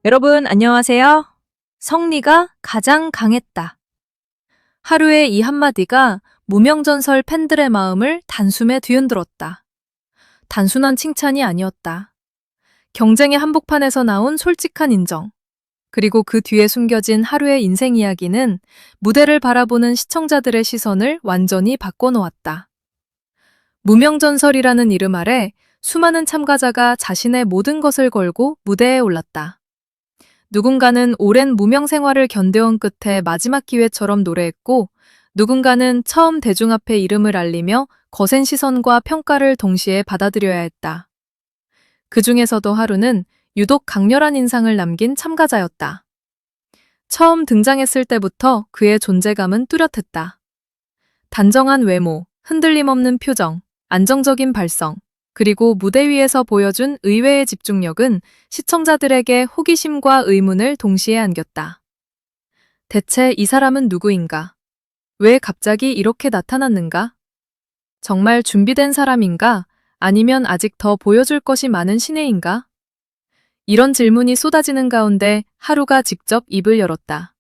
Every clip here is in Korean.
여러분, 안녕하세요. 성리가 가장 강했다. 하루의 이 한마디가 무명전설 팬들의 마음을 단숨에 뒤흔들었다. 단순한 칭찬이 아니었다. 경쟁의 한복판에서 나온 솔직한 인정. 그리고 그 뒤에 숨겨진 하루의 인생 이야기는 무대를 바라보는 시청자들의 시선을 완전히 바꿔놓았다. 무명전설이라는 이름 아래 수많은 참가자가 자신의 모든 것을 걸고 무대에 올랐다. 누군가는 오랜 무명 생활을 견뎌온 끝에 마지막 기회처럼 노래했고, 누군가는 처음 대중 앞에 이름을 알리며 거센 시선과 평가를 동시에 받아들여야 했다. 그 중에서도 하루는 유독 강렬한 인상을 남긴 참가자였다. 처음 등장했을 때부터 그의 존재감은 뚜렷했다. 단정한 외모, 흔들림 없는 표정, 안정적인 발성, 그리고 무대 위에서 보여준 의외의 집중력은 시청자들에게 호기심과 의문을 동시에 안겼다. 대체 이 사람은 누구인가? 왜 갑자기 이렇게 나타났는가? 정말 준비된 사람인가? 아니면 아직 더 보여줄 것이 많은 신예인가? 이런 질문이 쏟아지는 가운데 하루가 직접 입을 열었다.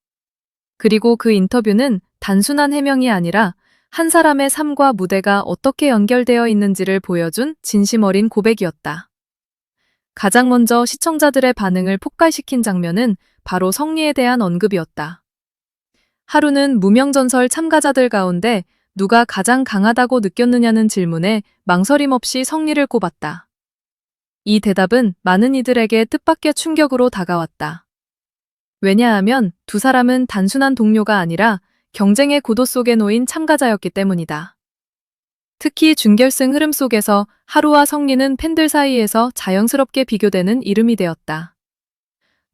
그리고 그 인터뷰는 단순한 해명이 아니라 한 사람의 삶과 무대가 어떻게 연결되어 있는지를 보여준 진심 어린 고백이었다. 가장 먼저 시청자들의 반응을 폭발시킨 장면은 바로 성리에 대한 언급이었다. 하루는 무명전설 참가자들 가운데 누가 가장 강하다고 느꼈느냐는 질문에 망설임 없이 성리를 꼽았다. 이 대답은 많은 이들에게 뜻밖의 충격으로 다가왔다. 왜냐하면 두 사람은 단순한 동료가 아니라 경쟁의 구도 속에 놓인 참가자였기 때문이다. 특히 준결승 흐름 속에서 하루와 성리는 팬들 사이에서 자연스럽게 비교되는 이름이 되었다.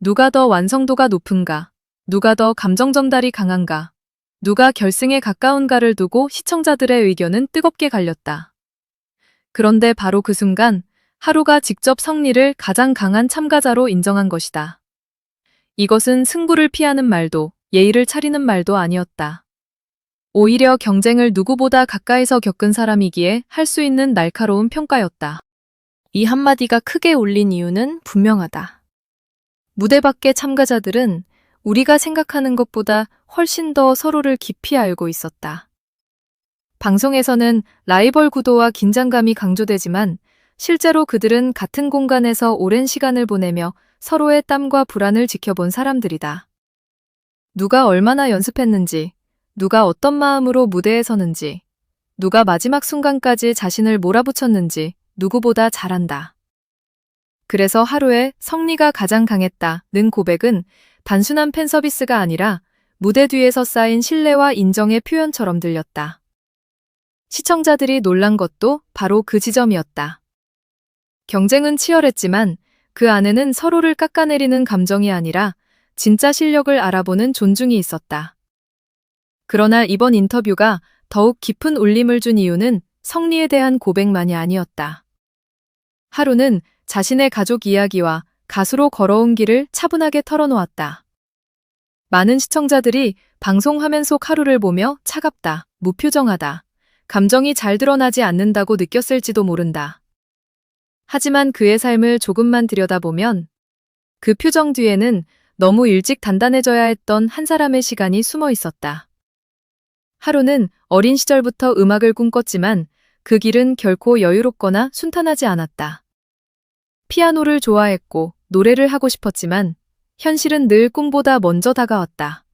누가 더 완성도가 높은가? 누가 더 감정 전달이 강한가? 누가 결승에 가까운가를 두고 시청자들의 의견은 뜨겁게 갈렸다. 그런데 바로 그 순간 하루가 직접 성리를 가장 강한 참가자로 인정한 것이다. 이것은 승부를 피하는 말도 예의를 차리는 말도 아니었다. 오히려 경쟁을 누구보다 가까이서 겪은 사람이기에 할 수 있는 날카로운 평가였다. 이 한마디가 크게 울린 이유는 분명하다. 무대 밖의 참가자들은 우리가 생각하는 것보다 훨씬 더 서로를 깊이 알고 있었다. 방송에서는 라이벌 구도와 긴장감이 강조되지만 실제로 그들은 같은 공간에서 오랜 시간을 보내며 서로의 땀과 불안을 지켜본 사람들이다. 누가 얼마나 연습했는지, 누가 어떤 마음으로 무대에 서는지, 누가 마지막 순간까지 자신을 몰아붙였는지 누구보다 잘 안다. 그래서 하루에 성리가 가장 강했다는 고백은 단순한 팬 서비스가 아니라 무대 뒤에서 쌓인 신뢰와 인정의 표현처럼 들렸다. 시청자들이 놀란 것도 바로 그 지점이었다. 경쟁은 치열했지만 그 안에는 서로를 깎아내리는 감정이 아니라 진짜 실력을 알아보는 존중이 있었다. 그러나 이번 인터뷰가 더욱 깊은 울림을 준 이유는 성리에 대한 고백만이 아니었다. 하루는 자신의 가족 이야기와 가수로 걸어온 길을 차분하게 털어놓았다. 많은 시청자들이 방송 화면 속 하루를 보며 차갑다, 무표정하다, 감정이 잘 드러나지 않는다고 느꼈을지도 모른다. 하지만 그의 삶을 조금만 들여다보면 그 표정 뒤에는 너무 일찍 단단해져야 했던 한 사람의 시간이 숨어 있었다. 하루는 어린 시절부터 음악을 꿈꿨지만 그 길은 결코 여유롭거나 순탄하지 않았다. 피아노를 좋아했고 노래를 하고 싶었지만 현실은 늘 꿈보다 먼저 다가왔다.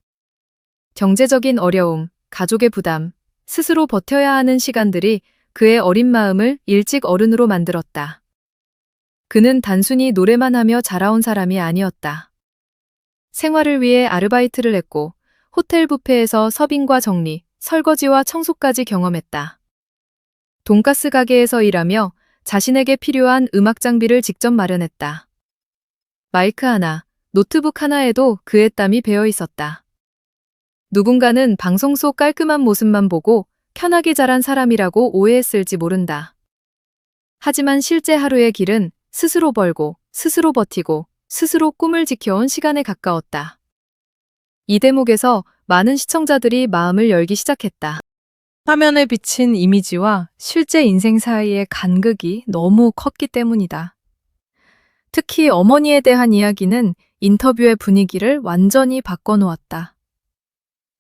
경제적인 어려움, 가족의 부담, 스스로 버텨야 하는 시간들이 그의 어린 마음을 일찍 어른으로 만들었다. 그는 단순히 노래만 하며 자라온 사람이 아니었다. 생활을 위해 아르바이트를 했고 호텔 뷔페에서 서빙과 정리, 설거지와 청소까지 경험했다. 돈가스 가게에서 일하며 자신에게 필요한 음악 장비를 직접 마련했다. 마이크 하나, 노트북 하나에도 그의 땀이 배어 있었다. 누군가는 방송 속 깔끔한 모습만 보고 편하게 자란 사람이라고 오해했을지 모른다. 하지만 실제 하루의 길은 스스로 벌고, 스스로 버티고, 스스로 꿈을 지켜온 시간에 가까웠다. 이 대목에서 많은 시청자들이 마음을 열기 시작했다. 화면에 비친 이미지와 실제 인생 사이의 간극이 너무 컸기 때문이다. 특히 어머니에 대한 이야기는 인터뷰의 분위기를 완전히 바꿔놓았다.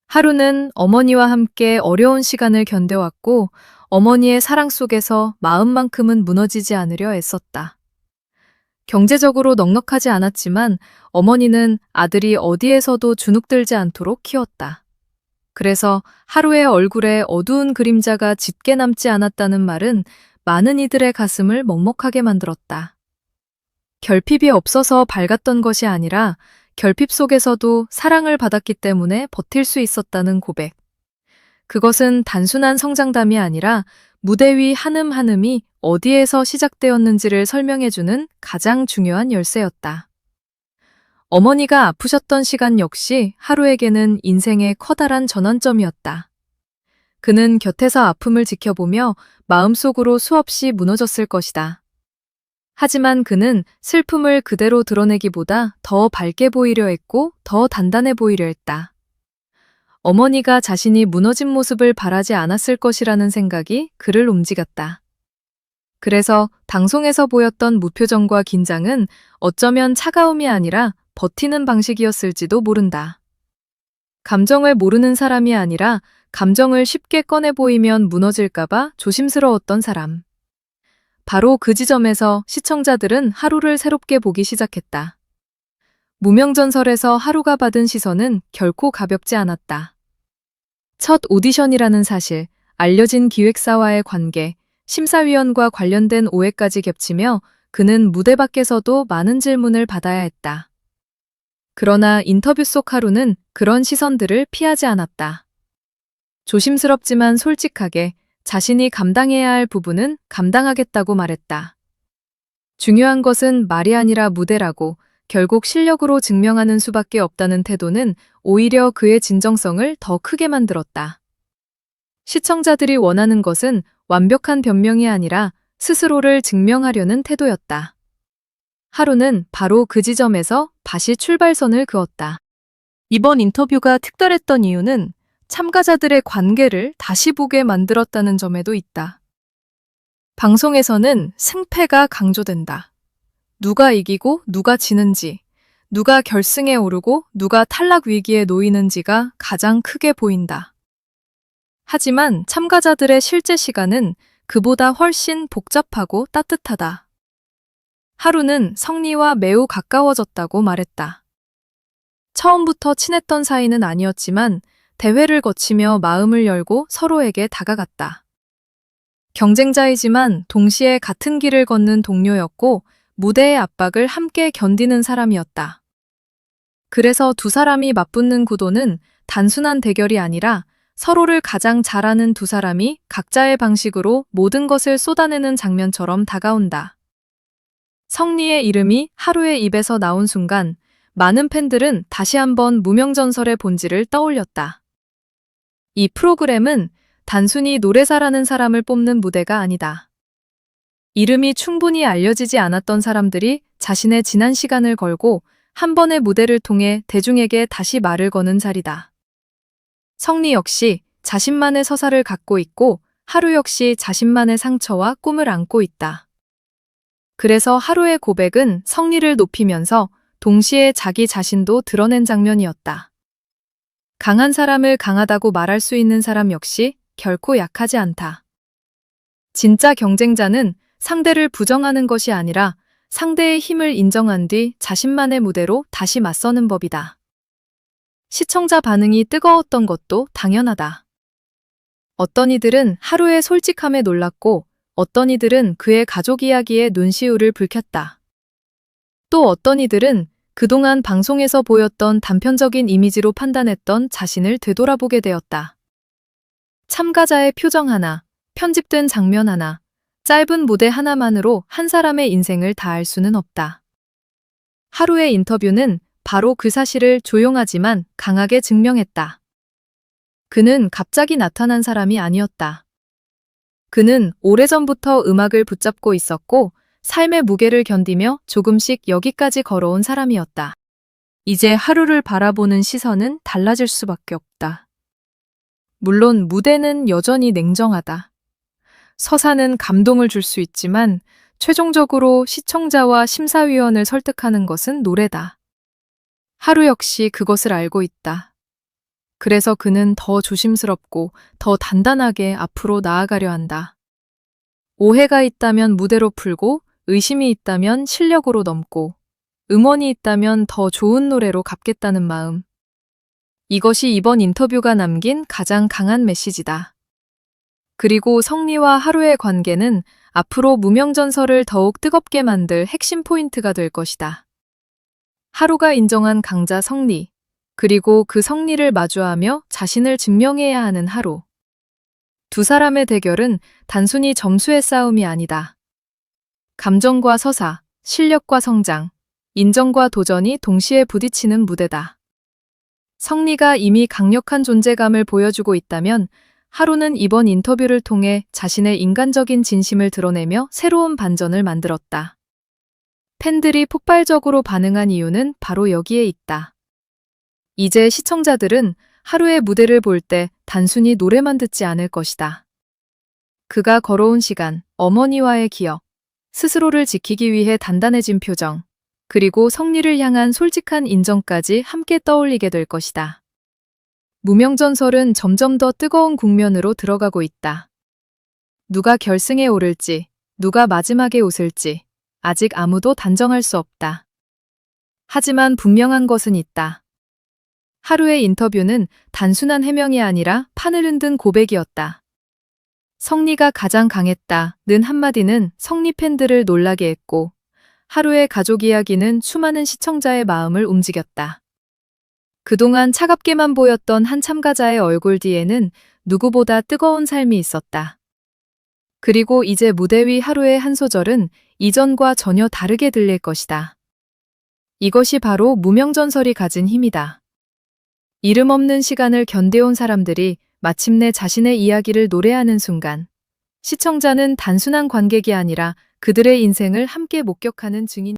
하루는 어머니와 함께 어려운 시간을 견뎌왔고 어머니의 사랑 속에서 마음만큼은 무너지지 않으려 애썼다. 경제적으로 넉넉하지 않았지만 어머니는 아들이 어디에서도 주눅들지 않도록 키웠다. 그래서 하루의 얼굴에 어두운 그림자가 짙게 남지 않았다는 말은 많은 이들의 가슴을 먹먹하게 만들었다. 결핍이 없어서 밝았던 것이 아니라 결핍 속에서도 사랑을 받았기 때문에 버틸 수 있었다는 고백. 그것은 단순한 성장담이 아니라 무대 위 한음 한음이 어디에서 시작되었는지를 설명해주는 가장 중요한 열쇠였다. 어머니가 아프셨던 시간 역시 하루에게는 인생의 커다란 전환점이었다. 그는 곁에서 아픔을 지켜보며 마음속으로 수없이 무너졌을 것이다. 하지만 그는 슬픔을 그대로 드러내기보다 더 밝게 보이려 했고 더 단단해 보이려 했다. 어머니가 자신이 무너진 모습을 바라지 않았을 것이라는 생각이 그를 움직였다. 그래서 방송에서 보였던 무표정과 긴장은 어쩌면 차가움이 아니라 버티는 방식이었을지도 모른다. 감정을 모르는 사람이 아니라 감정을 쉽게 꺼내 보이면 무너질까봐 조심스러웠던 사람. 바로 그 지점에서 시청자들은 하루를 새롭게 보기 시작했다. 무명전설에서 하루가 받은 시선은 결코 가볍지 않았다. 첫 오디션이라는 사실, 알려진 기획사와의 관계, 심사위원과 관련된 오해까지 겹치며 그는 무대 밖에서도 많은 질문을 받아야 했다. 그러나 인터뷰 속 하루는 그런 시선들을 피하지 않았다. 조심스럽지만 솔직하게 자신이 감당해야 할 부분은 감당하겠다고 말했다. 중요한 것은 말이 아니라 무대라고 결국 실력으로 증명하는 수밖에 없다는 태도는 오히려 그의 진정성을 더 크게 만들었다. 시청자들이 원하는 것은 완벽한 변명이 아니라 스스로를 증명하려는 태도였다. 하루는 바로 그 지점에서 다시 출발선을 그었다. 이번 인터뷰가 특별했던 이유는 참가자들의 관계를 다시 보게 만들었다는 점에도 있다. 방송에서는 승패가 강조된다. 누가 이기고 누가 지는지, 누가 결승에 오르고 누가 탈락 위기에 놓이는지가 가장 크게 보인다. 하지만 참가자들의 실제 시간은 그보다 훨씬 복잡하고 따뜻하다. 하루는 성리와 매우 가까워졌다고 말했다. 처음부터 친했던 사이는 아니었지만 대회를 거치며 마음을 열고 서로에게 다가갔다. 경쟁자이지만 동시에 같은 길을 걷는 동료였고 무대의 압박을 함께 견디는 사람이었다. 그래서 두 사람이 맞붙는 구도는 단순한 대결이 아니라 서로를 가장 잘 아는 두 사람이 각자의 방식으로 모든 것을 쏟아내는 장면처럼 다가온다. 성리의 이름이 하루의 입에서 나온 순간 많은 팬들은 다시 한번 무명전설의 본질을 떠올렸다. 이 프로그램은 단순히 노래사라는 사람을 뽑는 무대가 아니다. 이름이 충분히 알려지지 않았던 사람들이 자신의 지난 시간을 걸고 한 번의 무대를 통해 대중에게 다시 말을 거는 자리다. 성리 역시 자신만의 서사를 갖고 있고 하루 역시 자신만의 상처와 꿈을 안고 있다. 그래서 하루의 고백은 성리를 높이면서 동시에 자기 자신도 드러낸 장면이었다. 강한 사람을 강하다고 말할 수 있는 사람 역시 결코 약하지 않다. 진짜 경쟁자는 상대를 부정하는 것이 아니라 상대의 힘을 인정한 뒤 자신만의 무대로 다시 맞서는 법이다. 시청자 반응이 뜨거웠던 것도 당연하다. 어떤 이들은 하루의 솔직함에 놀랐고 어떤 이들은 그의 가족 이야기에 눈시울을 붉혔다. 또 어떤 이들은 그동안 방송에서 보였던 단편적인 이미지로 판단했던 자신을 되돌아보게 되었다. 참가자의 표정 하나, 편집된 장면 하나, 짧은 무대 하나만으로 한 사람의 인생을 다 알 수는 없다. 하루의 인터뷰는 바로 그 사실을 조용하지만 강하게 증명했다. 그는 갑자기 나타난 사람이 아니었다. 그는 오래전부터 음악을 붙잡고 있었고 삶의 무게를 견디며 조금씩 여기까지 걸어온 사람이었다. 이제 하루를 바라보는 시선은 달라질 수밖에 없다. 물론 무대는 여전히 냉정하다. 서사는 감동을 줄 수 있지만 최종적으로 시청자와 심사위원을 설득하는 것은 노래다. 하루 역시 그것을 알고 있다. 그래서 그는 더 조심스럽고 더 단단하게 앞으로 나아가려 한다. 오해가 있다면 무대로 풀고, 의심이 있다면 실력으로 넘고, 음원이 있다면 더 좋은 노래로 갚겠다는 마음. 이것이 이번 인터뷰가 남긴 가장 강한 메시지다. 그리고 성리와 하루의 관계는 앞으로 무명전설을 더욱 뜨겁게 만들 핵심 포인트가 될 것이다. 하루가 인정한 강자 성리, 그리고 그 성리를 마주하며 자신을 증명해야 하는 하루. 두 사람의 대결은 단순히 점수의 싸움이 아니다. 감정과 서사, 실력과 성장, 인정과 도전이 동시에 부딪히는 무대다. 성리가 이미 강력한 존재감을 보여주고 있다면 하루는 이번 인터뷰를 통해 자신의 인간적인 진심을 드러내며 새로운 반전을 만들었다. 팬들이 폭발적으로 반응한 이유는 바로 여기에 있다. 이제 시청자들은 하루의 무대를 볼 때 단순히 노래만 듣지 않을 것이다. 그가 걸어온 시간, 어머니와의 기억, 스스로를 지키기 위해 단단해진 표정, 그리고 성리를 향한 솔직한 인정까지 함께 떠올리게 될 것이다. 무명전설은 점점 더 뜨거운 국면으로 들어가고 있다. 누가 결승에 오를지, 누가 마지막에 웃을지, 아직 아무도 단정할 수 없다. 하지만 분명한 것은 있다. 하루의 인터뷰는 단순한 해명이 아니라 판을 흔든 고백이었다. 성리가 가장 강했다는 한마디는 성리 팬들을 놀라게 했고, 하루의 가족 이야기는 수많은 시청자의 마음을 움직였다. 그동안 차갑게만 보였던 한 참가자의 얼굴 뒤에는 누구보다 뜨거운 삶이 있었다. 그리고 이제 무대 위 하루의 한 소절은 이전과 전혀 다르게 들릴 것이다. 이것이 바로 무명전설이 가진 힘이다. 이름 없는 시간을 견뎌온 사람들이 마침내 자신의 이야기를 노래하는 순간, 시청자는 단순한 관객이 아니라 그들의 인생을 함께 목격하는 증인